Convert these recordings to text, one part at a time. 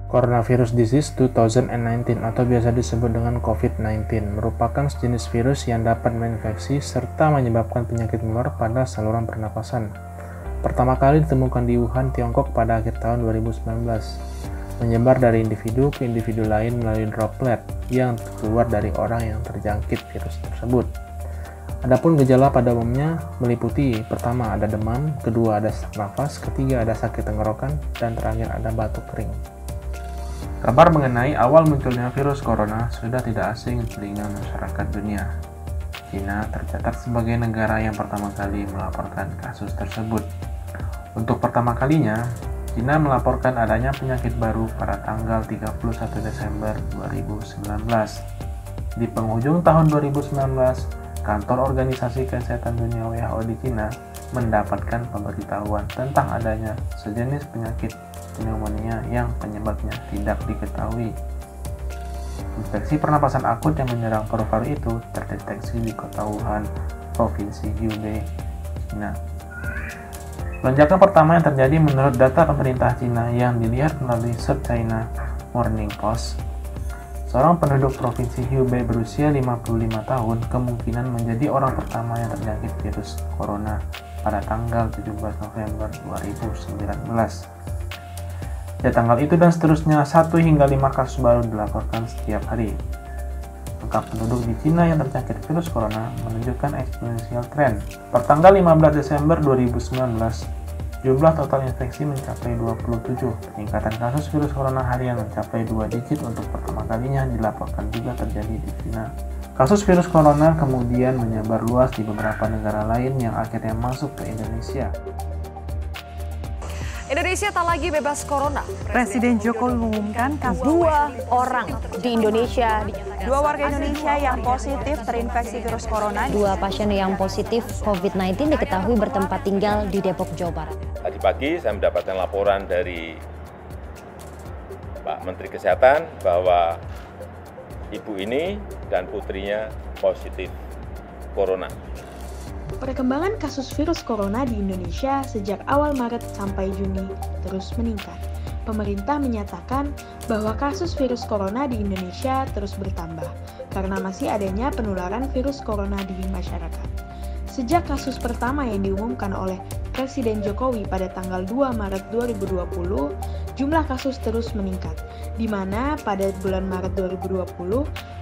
Coronavirus Disease 2019 atau biasa disebut dengan COVID-19 merupakan sejenis virus yang dapat menginfeksi serta menyebabkan penyakit menular pada saluran pernapasan. Pertama kali ditemukan di Wuhan, Tiongkok pada akhir tahun 2019. Menyebar dari individu ke individu lain melalui droplet yang keluar dari orang yang terjangkit virus tersebut. Adapun gejala pada umumnya meliputi pertama ada demam, kedua ada sesak nafas, ketiga ada sakit tenggorokan, dan terakhir ada batuk kering. Kabar mengenai awal munculnya virus corona sudah tidak asing di telinga masyarakat dunia. Cina tercatat sebagai negara yang pertama kali melaporkan kasus tersebut. Untuk pertama kalinya, Cina melaporkan adanya penyakit baru pada tanggal 31 Desember 2019. Di penghujung tahun 2019, Kantor Organisasi Kesehatan Dunia WHO di Cina mendapatkan pemberitahuan tentang adanya sejenis penyakit pneumonia yang penyebabnya tidak diketahui. Infeksi pernapasan akut yang menyerang paru-paru itu terdeteksi di kota Wuhan, Provinsi Hubei, Cina. Lonjakan pertama yang terjadi menurut data pemerintah Cina yang dilihat melalui South China Morning Post. Seorang penduduk Provinsi Hubei berusia 55 tahun kemungkinan menjadi orang pertama yang terjangkit virus corona pada tanggal 17 November 2019. Di tanggal itu dan seterusnya, 1 hingga 5 kasus baru dilaporkan setiap hari. Angka penduduk di Cina yang terjangkit virus corona menunjukkan eksponensial trend. Pertanggal 15 Desember 2019, jumlah total infeksi mencapai 27. Peningkatan kasus virus corona harian mencapai 2 digit untuk pertama kalinya dilaporkan juga terjadi di Cina. Kasus virus corona kemudian menyebar luas di beberapa negara lain yang akhirnya masuk ke Indonesia. Indonesia tak lagi bebas corona. Presiden Jokowi mengumumkan kasus 2 orang di Indonesia. 2 warga Indonesia yang positif terinfeksi virus corona. 2 pasien yang positif COVID-19 diketahui bertempat tinggal di Depok, Jawa Barat. Tadi pagi saya mendapatkan laporan dari Pak Menteri Kesehatan bahwa ibu ini dan putrinya positif corona. Perkembangan kasus virus corona di Indonesia sejak awal Maret sampai Juni terus meningkat. Pemerintah menyatakan bahwa kasus virus corona di Indonesia terus bertambah karena masih adanya penularan virus corona di masyarakat. Sejak kasus pertama yang diumumkan oleh Presiden Jokowi pada tanggal 2 Maret 2020, jumlah kasus terus meningkat, di mana pada bulan Maret 2020,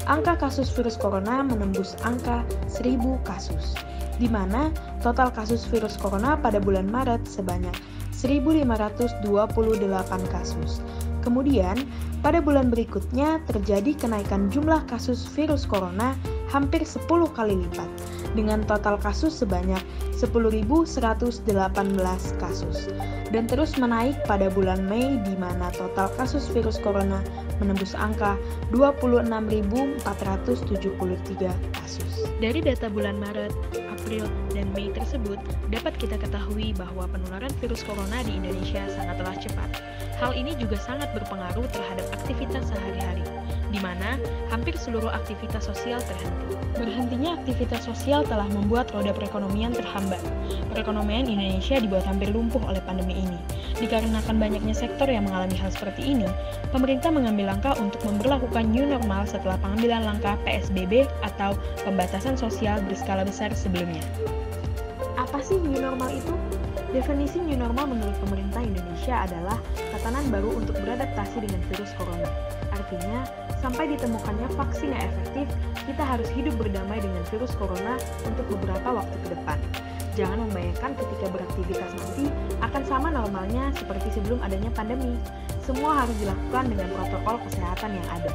angka kasus virus corona menembus angka 1.000 kasus. Di mana total kasus virus corona pada bulan Maret sebanyak 1.528 kasus. Kemudian, pada bulan berikutnya terjadi kenaikan jumlah kasus virus corona hampir 10 kali lipat, dengan total kasus sebanyak 10.118 kasus. Dan terus menaik pada bulan Mei di mana total kasus virus corona menembus angka 26.473 kasus. Dari data bulan Maret, April, dan Mei tersebut, dapat kita ketahui bahwa penularan virus corona di Indonesia sangatlah cepat. Hal ini juga sangat berpengaruh terhadap aktivitas sehari-hari, di mana hampir seluruh aktivitas sosial terhenti. Berhentinya aktivitas sosial telah membuat roda perekonomian terhambat. Perekonomian Indonesia dibuat hampir lumpuh oleh pandemi ini. Dikarenakan banyaknya sektor yang mengalami hal seperti ini, pemerintah mengambil langkah untuk memberlakukan new normal setelah pengambilan langkah PSBB atau pembatasan sosial berskala besar sebelumnya. Apa sih new normal itu? Definisi new normal menurut pemerintah Indonesia adalah tatanan baru untuk beradaptasi dengan virus corona. Artinya, sampai ditemukannya vaksin yang efektif, kita harus hidup berdamai dengan virus corona untuk beberapa waktu ke depan. Jangan membayangkan ketika beraktivitas nanti akan sama normalnya seperti sebelum adanya pandemi. Semua harus dilakukan dengan protokol kesehatan yang ada.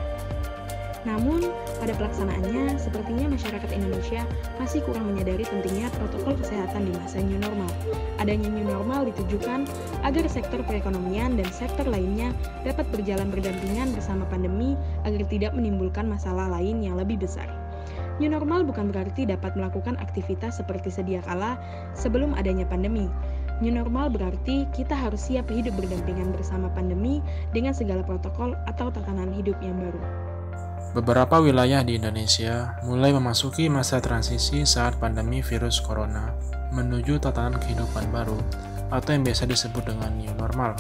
Namun, pada pelaksanaannya, sepertinya masyarakat Indonesia masih kurang menyadari pentingnya protokol kesehatan di masa new normal. Adanya new normal ditujukan agar sektor perekonomian dan sektor lainnya dapat berjalan berdampingan bersama pandemi agar tidak menimbulkan masalah lain yang lebih besar. New normal bukan berarti dapat melakukan aktivitas seperti sedia kala sebelum adanya pandemi. New normal berarti kita harus siap hidup berdampingan bersama pandemi dengan segala protokol atau tatanan hidup yang baru. Beberapa wilayah di Indonesia mulai memasuki masa transisi saat pandemi virus corona menuju tatanan kehidupan baru atau yang biasa disebut dengan new normal.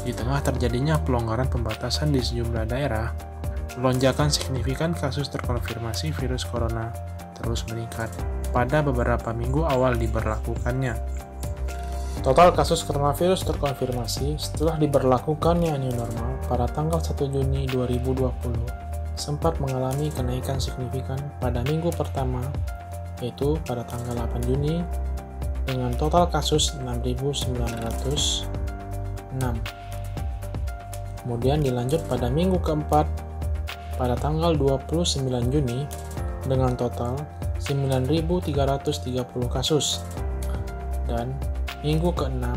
Di tengah terjadinya pelonggaran pembatasan di sejumlah daerah, lonjakan signifikan kasus terkonfirmasi virus corona terus meningkat pada beberapa minggu awal diberlakukannya. Total kasus coronavirus terkonfirmasi setelah diberlakukannya new normal pada tanggal 1 Juni 2020 sempat mengalami kenaikan signifikan pada minggu pertama, yaitu pada tanggal 8 Juni dengan total kasus 6.906. Kemudian dilanjut pada minggu keempat pada tanggal 29 Juni dengan total 9.330 kasus. Dan minggu ke-6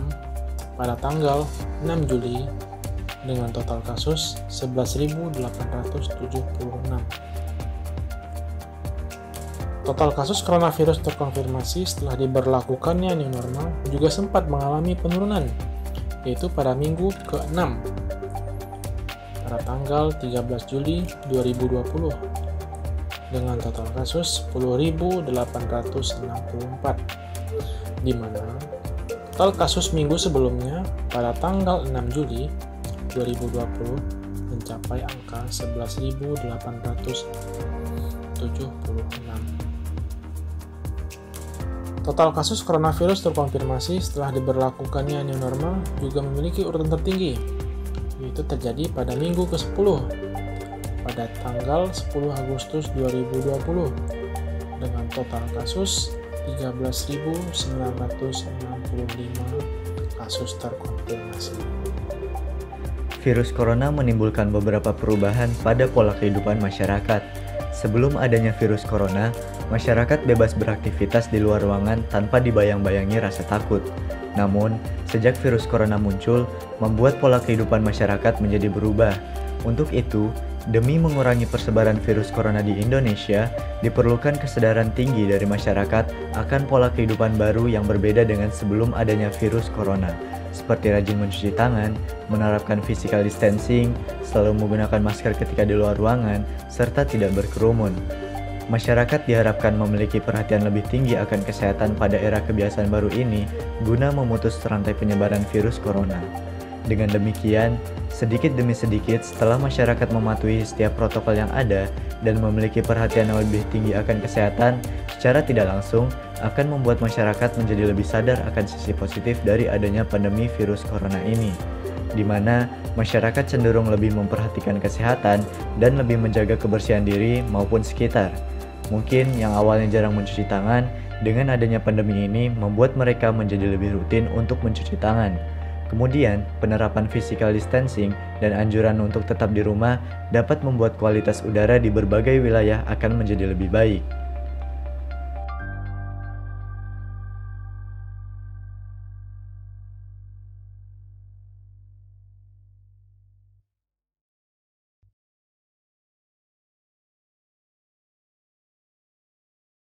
pada tanggal 6 Juli dengan total kasus 11.876. Total kasus coronavirus terkonfirmasi setelah diberlakukannya new normal juga sempat mengalami penurunan, yaitu pada minggu ke-6 pada tanggal 13 Juli 2020 dengan total kasus 10.864, di mana total kasus minggu sebelumnya pada tanggal 6 Juli 2020 mencapai angka 11.876. Total kasus coronavirus terkonfirmasi setelah diberlakukannya new normal juga memiliki urutan tertinggi, yaitu terjadi pada minggu ke-10 pada tanggal 10 Agustus 2020 dengan total kasus 13.965 kasus terkonfirmasi. Virus corona menimbulkan beberapa perubahan pada pola kehidupan masyarakat. Sebelum adanya virus corona, masyarakat bebas beraktivitas di luar ruangan tanpa dibayang-bayangi rasa takut. Namun, sejak virus corona muncul, membuat pola kehidupan masyarakat menjadi berubah. Untuk itu, demi mengurangi persebaran virus corona di Indonesia, diperlukan kesadaran tinggi dari masyarakat akan pola kehidupan baru yang berbeda dengan sebelum adanya virus corona, seperti rajin mencuci tangan, menerapkan physical distancing, selalu menggunakan masker ketika di luar ruangan, serta tidak berkerumun. Masyarakat diharapkan memiliki perhatian lebih tinggi akan kesehatan pada era kebiasaan baru ini guna memutus rantai penyebaran virus corona. Dengan demikian, sedikit demi sedikit setelah masyarakat mematuhi setiap protokol yang ada dan memiliki perhatian yang lebih tinggi akan kesehatan, secara tidak langsung akan membuat masyarakat menjadi lebih sadar akan sisi positif dari adanya pandemi virus corona ini, di mana masyarakat cenderung lebih memperhatikan kesehatan dan lebih menjaga kebersihan diri maupun sekitar. Mungkin yang awalnya jarang mencuci tangan, dengan adanya pandemi ini membuat mereka menjadi lebih rutin untuk mencuci tangan. Kemudian, penerapan physical distancing dan anjuran untuk tetap di rumah dapat membuat kualitas udara di berbagai wilayah akan menjadi lebih baik.